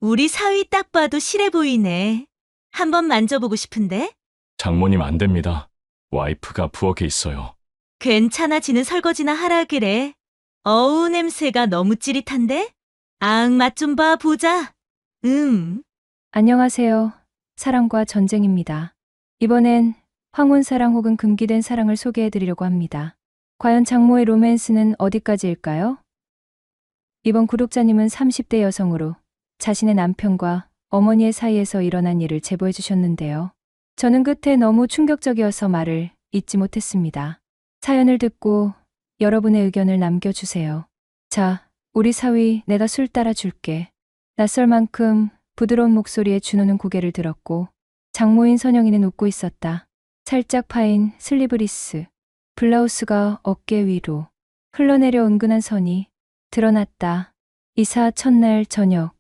우리 사위 딱 봐도 실해 보이네. 한번 만져보고 싶은데? 장모님 안 됩니다. 와이프가 부엌에 있어요. 괜찮아지는 설거지나 하라 그래. 어우, 냄새가 너무 찌릿한데? 앙, 맛 좀 봐, 보자. 안녕하세요. 사랑과 전쟁입니다. 이번엔 황혼사랑 혹은 금기된 사랑을 소개해 드리려고 합니다. 과연 장모의 로맨스는 어디까지일까요? 이번 구독자님은 30대 여성으로 자신의 남편과 어머니의 사이에서 일어난 일을 제보해 주셨는데요. 저는 끝에 너무 충격적이어서 말을 잇지 못했습니다. 사연을 듣고 여러분의 의견을 남겨주세요. 자, 우리 사위 내가 술 따라 줄게. 낯설 만큼 부드러운 목소리에 준호는 고개를 들었고 장모인 선영이는 웃고 있었다. 살짝 파인 슬리브리스, 블라우스가 어깨 위로 흘러내려 은근한 선이 드러났다. 이사 첫날 저녁.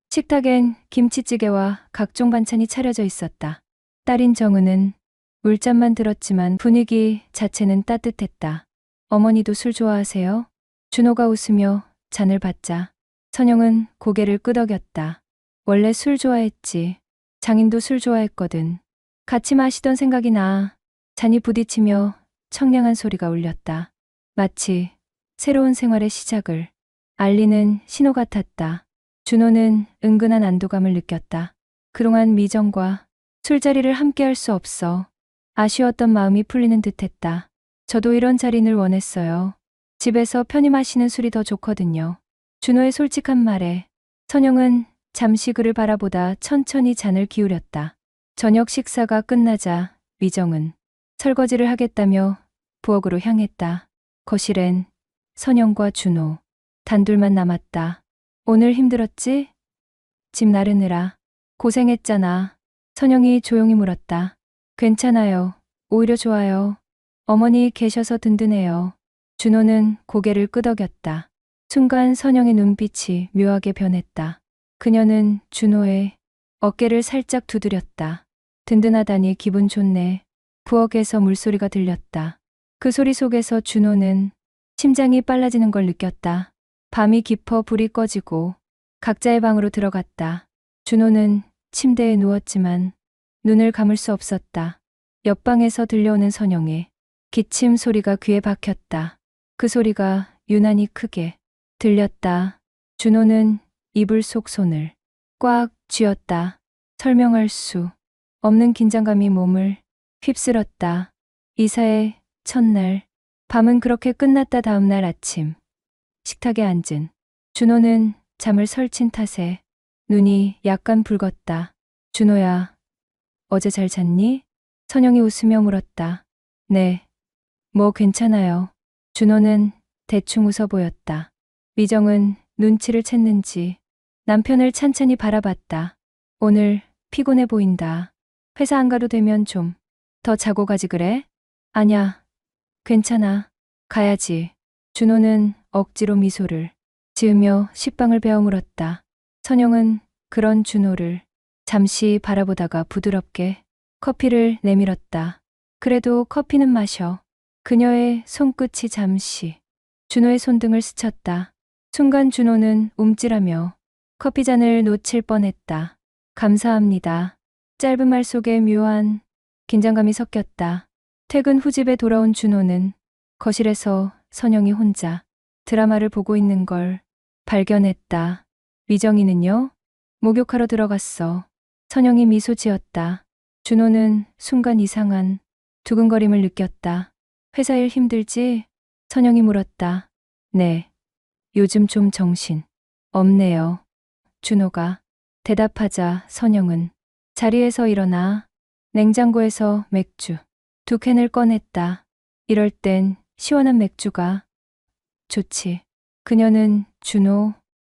식탁엔 김치찌개와 각종 반찬이 차려져 있었다. 딸인 정은은 물잔만 들었지만 분위기 자체는 따뜻했다. 어머니도 술 좋아하세요? 준호가 웃으며 잔을 받자 선영은 고개를 끄덕였다. 원래 술 좋아했지. 장인도 술 좋아했거든. 같이 마시던 생각이 나. 잔이 부딪히며 청량한 소리가 울렸다. 마치 새로운 생활의 시작을 알리는 신호 같았다. 준호는 은근한 안도감을 느꼈다. 그동안 미정과 술자리를 함께 할 수 없어 아쉬웠던 마음이 풀리는 듯했다. 저도 이런 자리 늘 원했어요. 집에서 편히 마시는 술이 더 좋거든요. 준호의 솔직한 말에 선영은 잠시 그를 바라보다 천천히 잔을 기울였다. 저녁 식사가 끝나자 미정은 설거지를 하겠다며 부엌으로 향했다. 거실엔 선영과 준호 단둘만 남았다. 오늘 힘들었지? 집 나르느라 고생했잖아. 선영이 조용히 물었다. 괜찮아요. 오히려 좋아요. 어머니 계셔서 든든해요. 준호는 고개를 끄덕였다. 순간 선영의 눈빛이 묘하게 변했다. 그녀는 준호의 어깨를 살짝 두드렸다. 든든하다니 기분 좋네. 부엌에서 물소리가 들렸다. 그 소리 속에서 준호는 심장이 빨라지는 걸 느꼈다. 밤이 깊어 불이 꺼지고 각자의 방으로 들어갔다. 준호는 침대에 누웠지만 눈을 감을 수 없었다. 옆방에서 들려오는 선영의 기침 소리가 귀에 박혔다. 그 소리가 유난히 크게 들렸다. 준호는 이불 속 손을 꽉 쥐었다. 설명할 수 없는 긴장감이 몸을 휩쓸었다. 이사의 첫날, 밤은 그렇게 끝났다. 다음 날 아침, 식탁에 앉은 준호는 잠을 설친 탓에 눈이 약간 붉었다. 준호야, 어제 잘 잤니? 선영이 웃으며 물었다. 네, 뭐 괜찮아요. 준호는 대충 웃어 보였다. 미정은 눈치를 챘는지 남편을 찬찬히 바라봤다. 오늘 피곤해 보인다. 회사 안 가도 되면 좀 더 자고 가지 그래? 아냐, 괜찮아. 가야지. 준호는 억지로 미소를 지으며 식빵을 베어 물었다. 선영은 그런 준호를 잠시 바라보다가 부드럽게 커피를 내밀었다. 그래도 커피는 마셔. 그녀의 손끝이 잠시 준호의 손등을 스쳤다. 순간 준호는 움찔하며 커피잔을 놓칠 뻔했다. 감사합니다. 짧은 말 속에 묘한 긴장감이 섞였다. 퇴근 후 집에 돌아온 준호는 거실에서 선영이 혼자 드라마를 보고 있는 걸 발견했다. 미정이는요? 목욕하러 들어갔어. 선영이 미소 지었다. 준호는 순간 이상한 두근거림을 느꼈다. 회사 일 힘들지? 선영이 물었다. 네. 요즘 좀 정신 없네요. 준호가 대답하자 선영은 자리에서 일어나 냉장고에서 맥주 2캔을 꺼냈다. 이럴 땐 시원한 맥주가 좋지. 그녀는 준호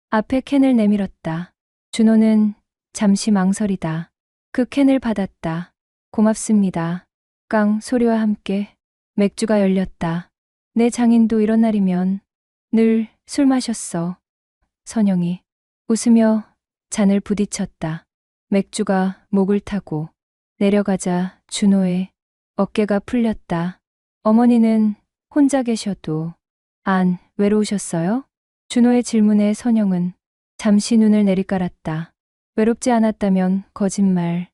앞에 캔을 내밀었다. 준호는 잠시 망설이다. 그 캔을 받았다. 고맙습니다. 깡 소리와 함께 맥주가 열렸다. 내 장인도 이런 날이면 늘 술 마셨어. 선영이 웃으며 잔을 부딪혔다. 맥주가 목을 타고 내려가자 준호의 어깨가 풀렸다. 어머니는 혼자 계셔도 안 외로우셨어요? 준호의 질문에 선영은 잠시 눈을 내리깔았다. 외롭지 않았다면 거짓말.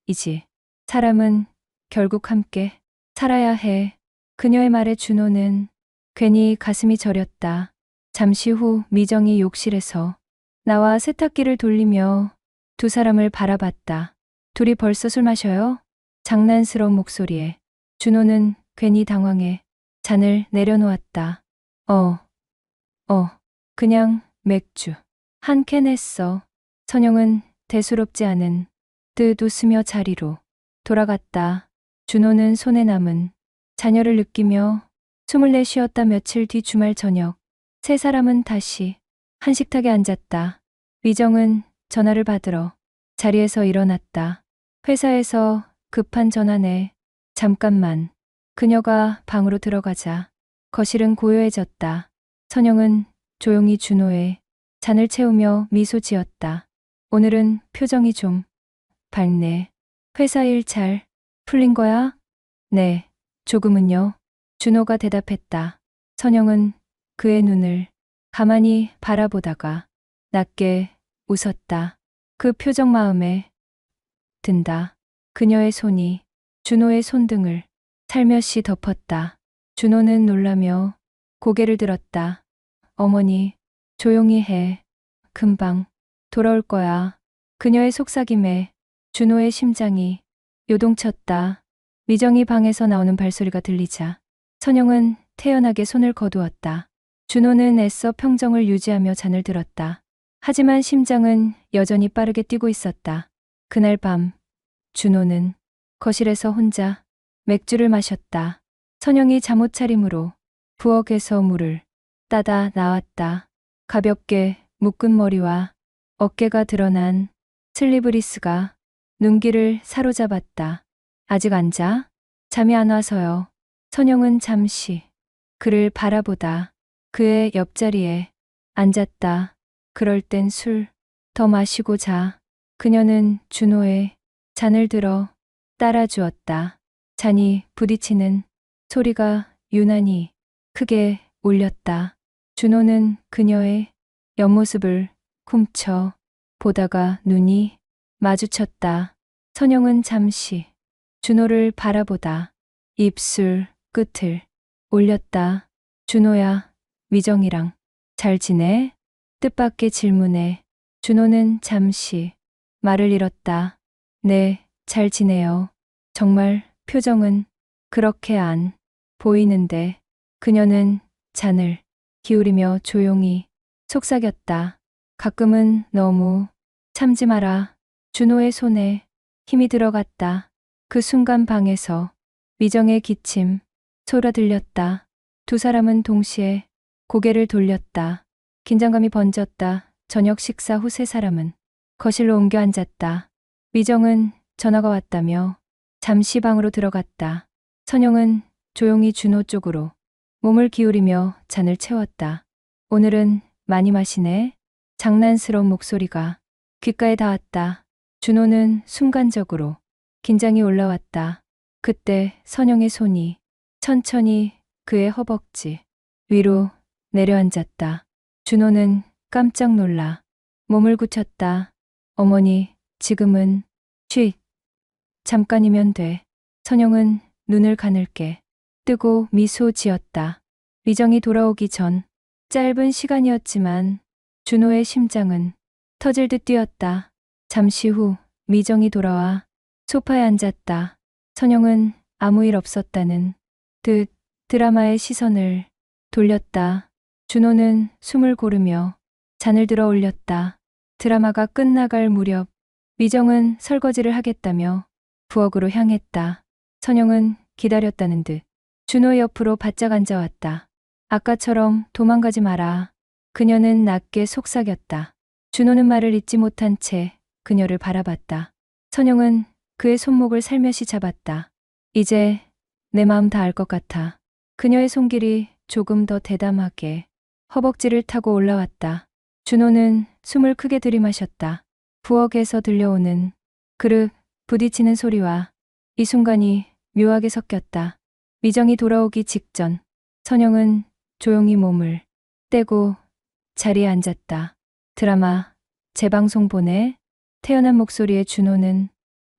이지. 사람은 결국 함께 살아야 해. 그녀의 말에 준호는 괜히 가슴이 저렸다. 잠시 후 미정이 욕실에서 나와 세탁기를 돌리며 두 사람을 바라봤다. 둘이 벌써 술 마셔요? 장난스러운 목소리에 준호는 괜히 당황해 잔을 내려놓았다. 그냥 맥주 한 캔 했어. 선영은 대수롭지 않은 듯 웃으며 자리로 돌아갔다. 준호는 손에 남은 자녀를 느끼며 숨을 내쉬었다. 며칠 뒤 주말 저녁 세 사람은 다시 한 식탁에 앉았다. 미정은 전화를 받으러 자리에서 일어났다. 회사에서 급한 전화네. 잠깐만. 그녀가 방으로 들어가자 거실은 고요해졌다. 선영은 조용히 준호의 잔을 채우며 미소 지었다. 오늘은 표정이 좀 밝네. 회사 일 잘 풀린 거야? 네, 조금은요. 준호가 대답했다. 선영은 그의 눈을 가만히 바라보다가 낮게 웃었다. 그 표정 마음에 든다. 그녀의 손이 준호의 손등을 살며시 덮었다. 준호는 놀라며 고개를 들었다. 어머니, 조용히 해. 금방 돌아올 거야. 그녀의 속삭임에 준호의 심장이 요동쳤다. 미정이 방에서 나오는 발소리가 들리자 선영은 태연하게 손을 거두었다. 준호는 애써 평정을 유지하며 잔을 들었다. 하지만 심장은 여전히 빠르게 뛰고 있었다. 그날 밤 준호는 거실에서 혼자 맥주를 마셨다. 선영이 잠옷 차림으로 부엌에서 물을 따다 나왔다. 가볍게 묶은 머리와 어깨가 드러난 슬리브리스가 눈길을 사로잡았다. 아직 안 자? 잠이 안 와서요. 선영은 잠시 그를 바라보다 그의 옆자리에 앉았다. 그럴 땐 술 더 마시고 자. 그녀는 준호의 잔을 들어 따라주었다. 잔이 부딪히는 소리가 유난히 크게 울렸다. 준호는 그녀의 옆모습을 훔쳐 보다가 눈이 마주쳤다. 선영은 잠시 준호를 바라보다 입술 끝을 올렸다. 준호야, 미정이랑 잘 지내? 뜻밖의 질문에 준호는 잠시 말을 잃었다. 네, 잘 지내요. 정말 표정은 그렇게 안 보이는데 그녀는 잔을 기울이며 조용히 속삭였다. 가끔은 너무 참지 마라. 준호의 손에 힘이 들어갔다. 그 순간 방에서 미정의 기침 소리가 들렸다. 두 사람은 동시에 고개를 돌렸다. 긴장감이 번졌다. 저녁 식사 후 세 사람은 거실로 옮겨 앉았다. 미정은 전화가 왔다며 잠시 방으로 들어갔다. 선영은 조용히 준호 쪽으로 몸을 기울이며 잔을 채웠다. 오늘은 많이 마시네. 장난스러운 목소리가 귓가에 닿았다. 준호는 순간적으로 긴장이 올라왔다. 그때 선영의 손이 천천히 그의 허벅지 위로 내려앉았다. 준호는 깜짝 놀라 몸을 굳혔다. 어머니, 지금은 잠깐이면 돼. 선영은 눈을 가늘게 뜨고 미소 지었다. 미정이 돌아오기 전 짧은 시간이었지만 준호의 심장은 터질 듯 뛰었다. 잠시 후 미정이 돌아와 소파에 앉았다. 선영은 아무 일 없었다는 듯 드라마의 시선을 돌렸다. 준호는 숨을 고르며 잔을 들어 올렸다. 드라마가 끝나갈 무렵 미정은 설거지를 하겠다며 부엌으로 향했다. 선영은 기다렸다는 듯 준호 옆으로 바짝 앉아왔다. 아까처럼 도망가지 마라. 그녀는 낮게 속삭였다. 준호는 말을 잇지 못한 채 그녀를 바라봤다. 선영은 그의 손목을 살며시 잡았다. 이제 내 마음 다 알 것 같아. 그녀의 손길이 조금 더 대담하게 허벅지를 타고 올라왔다. 준호는 숨을 크게 들이마셨다. 부엌에서 들려오는 그릇 부딪히는 소리와 이 순간이 묘하게 섞였다. 미정이 돌아오기 직전 선영은 조용히 몸을 떼고 자리에 앉았다. 드라마 재방송 보네. 태연한 목소리의 준호는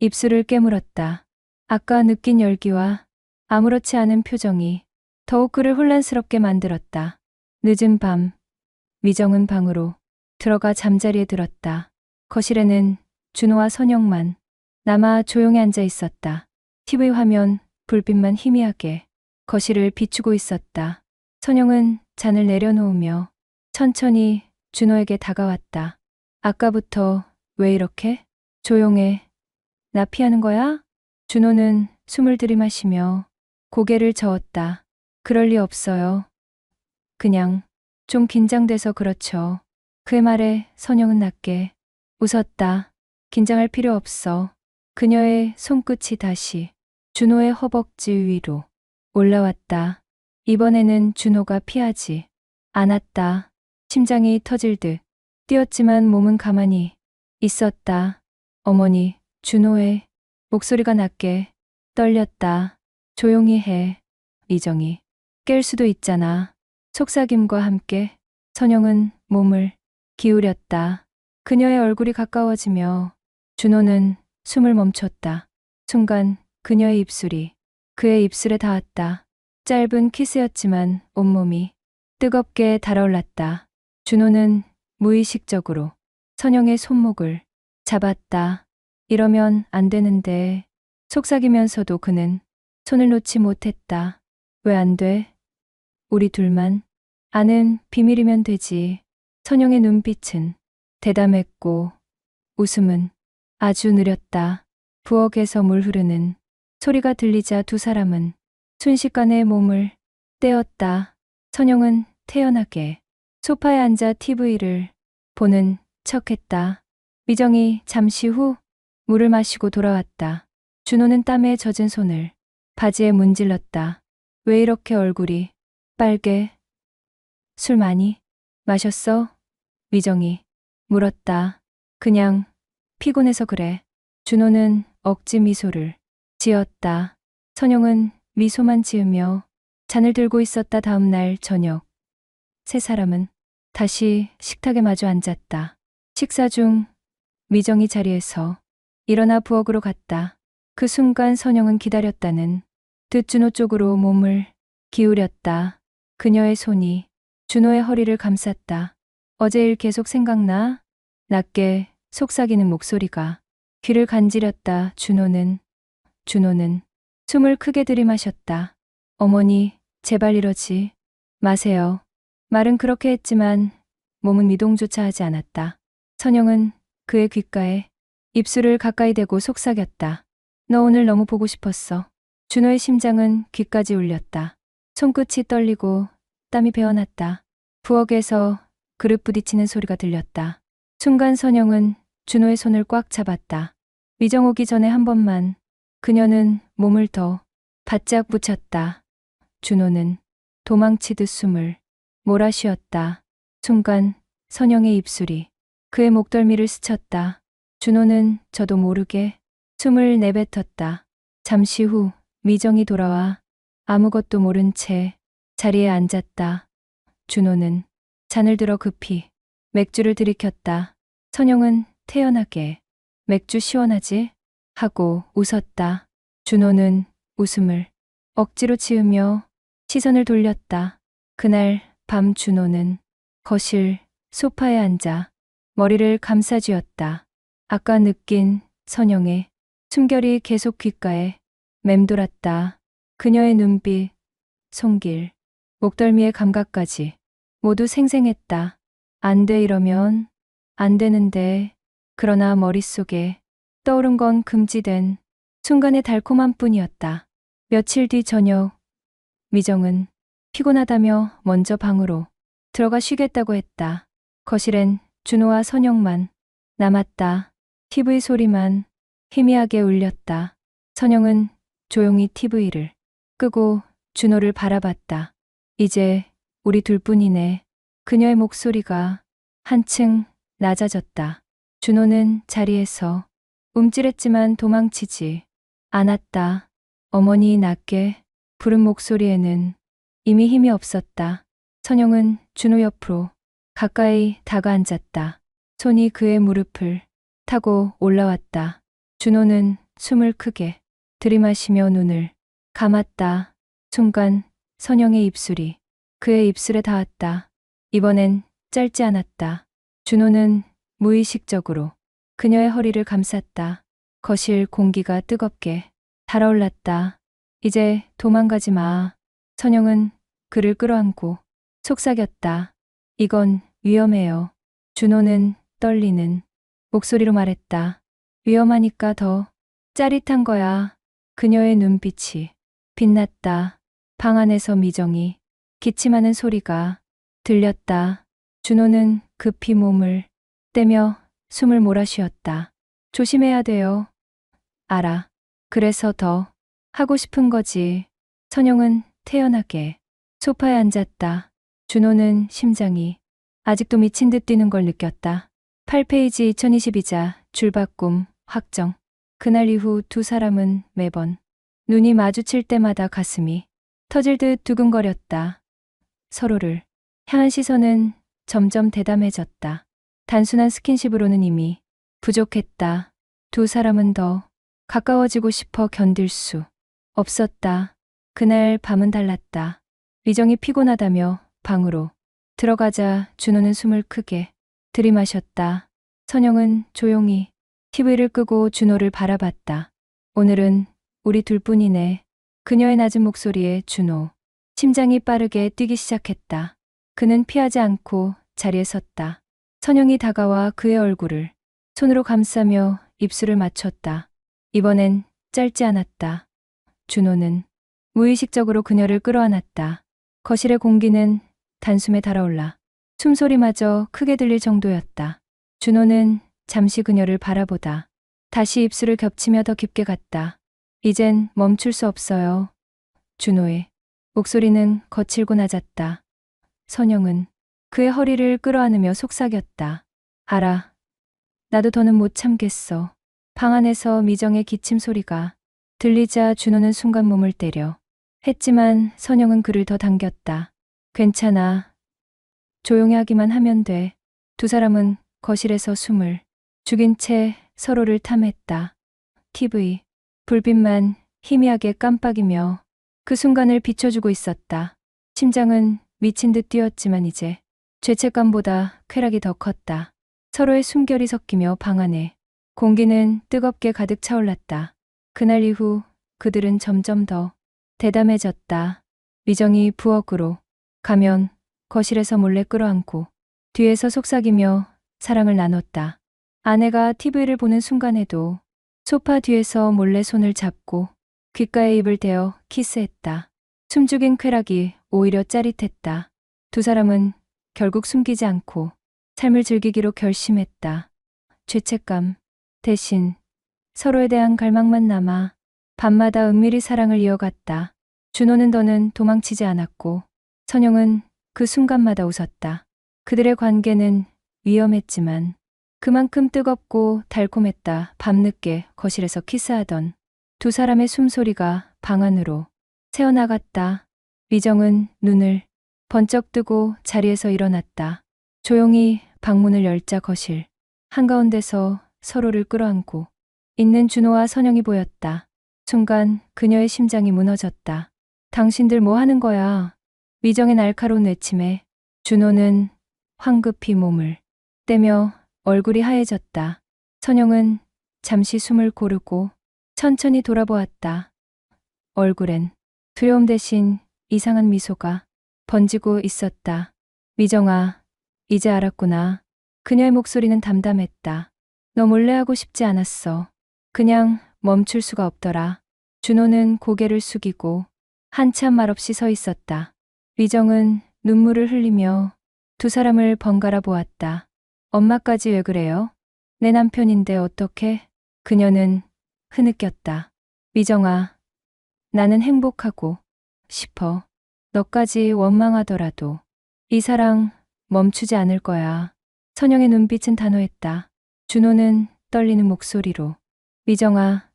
입술을 깨물었다. 아까 느낀 열기와 아무렇지 않은 표정이 더욱 그를 혼란스럽게 만들었다. 늦은 밤, 미정은 방으로 들어가 잠자리에 들었다. 거실에는 준호와 선영만 남아 조용히 앉아 있었다. TV 화면 불빛만 희미하게 거실을 비추고 있었다. 선영은 잔을 내려놓으며 천천히 준호에게 다가왔다. 아까부터 왜 이렇게? 조용해. 나 피하는 거야? 준호는 숨을 들이마시며 고개를 저었다. 그럴 리 없어요. 그냥 좀 긴장돼서 그렇죠. 그의 말에 선영은 낮게 웃었다. 긴장할 필요 없어. 그녀의 손끝이 다시 준호의 허벅지 위로 올라왔다. 이번에는 준호가 피하지 않았다. 심장이 터질 듯 뛰었지만 몸은 가만히 있었다. 어머니, 준호의 목소리가 낮게 떨렸다. 조용히 해. 미정이 깰 수도 있잖아. 속삭임과 함께 선영은 몸을 기울였다. 그녀의 얼굴이 가까워지며 준호는 숨을 멈췄다. 순간 그녀의 입술이 그의 입술에 닿았다. 짧은 키스였지만 온몸이 뜨겁게 달아올랐다. 준호는 무의식적으로 선영의 손목을 잡았다. 이러면 안 되는데. 속삭이면서도 그는 손을 놓지 못했다. 왜 안 돼? 우리 둘만 아는 비밀이면 되지. 선영의 눈빛은 대담했고 웃음은 아주 느렸다. 부엌에서 물 흐르는 소리가 들리자 두 사람은 순식간에 몸을 떼었다. 선영은 태연하게 소파에 앉아 TV를 보는 척했다. 미정이 잠시 후 물을 마시고 돌아왔다. 준호는 땀에 젖은 손을 바지에 문질렀다. 왜 이렇게 얼굴이 빨개? 술 많이 마셨어? 미정이 물었다. 그냥 피곤해서 그래. 준호는 억지 미소를 지었다. 선영은 미소만 지으며 잔을 들고 있었다. 다음 날 저녁 세 사람은 다시 식탁에 마주 앉았다. 식사 중 미정이 자리에서 일어나 부엌으로 갔다. 그 순간 선영은 기다렸다는 듯 준호 쪽으로 몸을 기울였다. 그녀의 손이 준호의 허리를 감쌌다. 어제 일 계속 생각나? 낮게 속삭이는 목소리가 귀를 간지렸다. 준호는 숨을 크게 들이마셨다. 어머니, 제발 이러지 마세요. 말은 그렇게 했지만 몸은 미동조차 하지 않았다. 선영은 그의 귓가에 입술을 가까이 대고 속삭였다. 너 오늘 너무 보고 싶었어. 준호의 심장은 귀까지 울렸다. 손끝이 떨리고 땀이 배어났다. 부엌에서 그릇 부딪히는 소리가 들렸다. 순간 선영은 준호의 손을 꽉 잡았다. 미정 오기 전에 한 번만. 그녀는 몸을 더 바짝 붙였다. 준호는 도망치듯 숨을 몰아쉬었다. 순간 선영의 입술이 그의 목덜미를 스쳤다. 준호는 저도 모르게 숨을 내뱉었다. 잠시 후 미정이 돌아와 아무것도 모른 채 자리에 앉았다. 준호는 잔을 들어 급히 맥주를 들이켰다. 선영은 태연하게 맥주 시원하지? 하고 웃었다. 준호는 웃음을 억지로 지으며 시선을 돌렸다. 그날 밤 준호는 거실 소파에 앉아 머리를 감싸쥐었다. 아까 느낀 선영의 숨결이 계속 귓가에 맴돌았다. 그녀의 눈빛, 손길, 목덜미의 감각까지 모두 생생했다. 안 돼 이러면 안 되는데. 그러나 머릿속에 떠오른 건 금지된 순간의 달콤함 뿐이었다. 며칠 뒤 저녁, 미정은 피곤하다며 먼저 방으로 들어가 쉬겠다고 했다. 거실엔 준호와 선영만 남았다. TV 소리만 희미하게 울렸다. 선영은 조용히 TV를 끄고 준호를 바라봤다. 이제 우리 둘뿐이네. 그녀의 목소리가 한층 낮아졌다. 준호는 자리에서 움찔했지만 도망치지 않았다. 어머니 낮게 부른 목소리에는 이미 힘이 없었다. 선영은 준호 옆으로 가까이 다가앉았다. 손이 그의 무릎을 타고 올라왔다. 준호는 숨을 크게 들이마시며 눈을 감았다. 순간 선영의 입술이 그의 입술에 닿았다. 이번엔 짧지 않았다. 준호는 무의식적으로 그녀의 허리를 감쌌다. 거실 공기가 뜨겁게 달아올랐다. 이제 도망가지 마. 선영은 그를 끌어안고 속삭였다. 이건 위험해요. 준호는 떨리는 목소리로 말했다. 위험하니까 더 짜릿한 거야. 그녀의 눈빛이 빛났다. 방 안에서 미정이 기침하는 소리가 들렸다. 준호는 급히 몸을 떼며 숨을 몰아쉬었다. 조심해야 돼요. 알아. 그래서 더 하고 싶은 거지. 선영은 태연하게 소파에 앉았다. 준호는 심장이 아직도 미친 듯 뛰는 걸 느꼈다. 8페이지 2022자 줄바꿈 확정. 그날 이후 두 사람은 매번 눈이 마주칠 때마다 가슴이 터질 듯 두근거렸다. 서로를 향한 시선은 점점 대담해졌다. 단순한 스킨십으로는 이미 부족했다. 두 사람은 더 가까워지고 싶어 견딜 수 없었다. 그날 밤은 달랐다. 미정이 피곤하다며 방으로 들어가자 준호는 숨을 크게 들이마셨다. 선영은 조용히 TV를 끄고 준호를 바라봤다. 오늘은 우리 둘뿐이네. 그녀의 낮은 목소리에 준호 심장이 빠르게 뛰기 시작했다. 그는 피하지 않고 자리에 섰다. 선영이 다가와 그의 얼굴을 손으로 감싸며 입술을 맞췄다. 이번엔 짧지 않았다. 준호는 무의식적으로 그녀를 끌어안았다. 거실의 공기는 단숨에 달아올라 숨소리마저 크게 들릴 정도였다. 준호는 잠시 그녀를 바라보다 다시 입술을 겹치며 더 깊게 갔다. 이젠 멈출 수 없어요. 준호의 목소리는 거칠고 낮았다. 선영은 그의 허리를 끌어안으며 속삭였다. 알아. 나도 더는 못 참겠어. 방 안에서 미정의 기침 소리가 들리자 준호는 순간 몸을 때려 했지만 선영은 그를 더 당겼다. 괜찮아. 조용히 하기만 하면 돼. 두 사람은 거실에서 숨을 죽인 채 서로를 탐했다. TV 불빛만 희미하게 깜빡이며 그 순간을 비춰주고 있었다. 심장은 미친 듯 뛰었지만 이제 죄책감보다 쾌락이 더 컸다. 서로의 숨결이 섞이며 방 안에 공기는 뜨겁게 가득 차올랐다. 그날 이후 그들은 점점 더 대담해졌다. 미정이 부엌으로 가면 거실에서 몰래 끌어안고 뒤에서 속삭이며 사랑을 나눴다. 아내가 TV를 보는 순간에도 소파 뒤에서 몰래 손을 잡고 귓가에 입을 대어 키스했다. 숨죽인 쾌락이 오히려 짜릿했다. 두 사람은 결국 숨기지 않고 삶을 즐기기로 결심했다. 죄책감 대신 서로에 대한 갈망만 남아 밤마다 은밀히 사랑을 이어갔다. 준호는 더는 도망치지 않았고 선영은 그 순간마다 웃었다. 그들의 관계는 위험했지만 그만큼 뜨겁고 달콤했다. 밤늦게 거실에서 키스하던 두 사람의 숨소리가 방 안으로 새어나갔다. 미정은 눈을 번쩍 뜨고 자리에서 일어났다. 조용히 방문을 열자 거실 한가운데서 서로를 끌어안고 있는 준호와 선영이 보였다. 순간 그녀의 심장이 무너졌다. 당신들 뭐 하는 거야? 미정의 날카로운 외침에 준호는 황급히 몸을 떼며 얼굴이 하얘졌다. 선영은 잠시 숨을 고르고 천천히 돌아보았다. 얼굴엔 두려움 대신 이상한 미소가 번지고 있었다. 미정아, 이제 알았구나. 그녀의 목소리는 담담했다. 너 몰래 하고 싶지 않았어. 그냥 멈출 수가 없더라. 준호는 고개를 숙이고 한참 말없이 서 있었다. 미정은 눈물을 흘리며 두 사람을 번갈아 보았다. 엄마까지 왜 그래요? 내 남편인데 어떻게? 그녀는 흐느꼈다. 미정아, 나는 행복하고 싶어. 너까지 원망하더라도 이 사랑 멈추지 않을 거야. 선영의 눈빛은 단호했다. 준호는 떨리는 목소리로 미정아,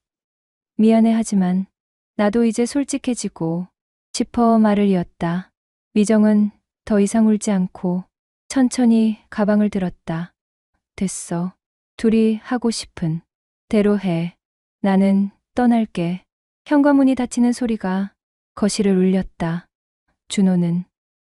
미안해 하지만 나도 이제 솔직해지고 싶어 말을 이었다. 미정은 더 이상 울지 않고 천천히 가방을 들었다. 됐어. 둘이 하고 싶은 대로 해. 나는 떠날게. 현관문이 닫히는 소리가 거실을 울렸다. 준호는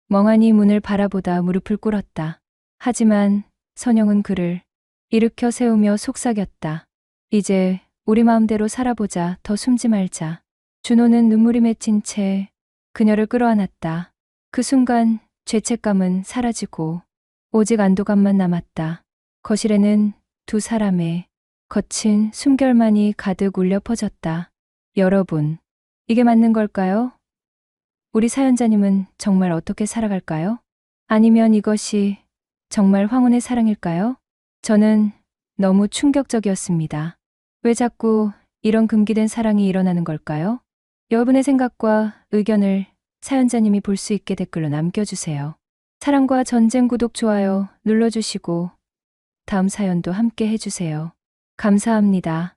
멍하니 문을 바라보다 무릎을 꿇었다. 하지만 선영은 그를 일으켜 세우며 속삭였다. 이제 우리 마음대로 살아보자. 더 숨지 말자. 준호는 눈물이 맺힌 채 그녀를 끌어안았다. 그 순간 죄책감은 사라지고 오직 안도감만 남았다. 거실에는 두 사람의 거친 숨결만이 가득 울려 퍼졌다. 여러분, 이게 맞는 걸까요? 우리 사연자님은 정말 어떻게 살아갈까요? 아니면 이것이 정말 황혼의 사랑일까요? 저는 너무 충격적이었습니다. 왜 자꾸 이런 금기된 사랑이 일어나는 걸까요? 여러분의 생각과 의견을 사연자님이 볼 수 있게 댓글로 남겨주세요. 사랑과 전쟁 구독, 좋아요 눌러주시고 다음 사연도 함께 해주세요. 감사합니다.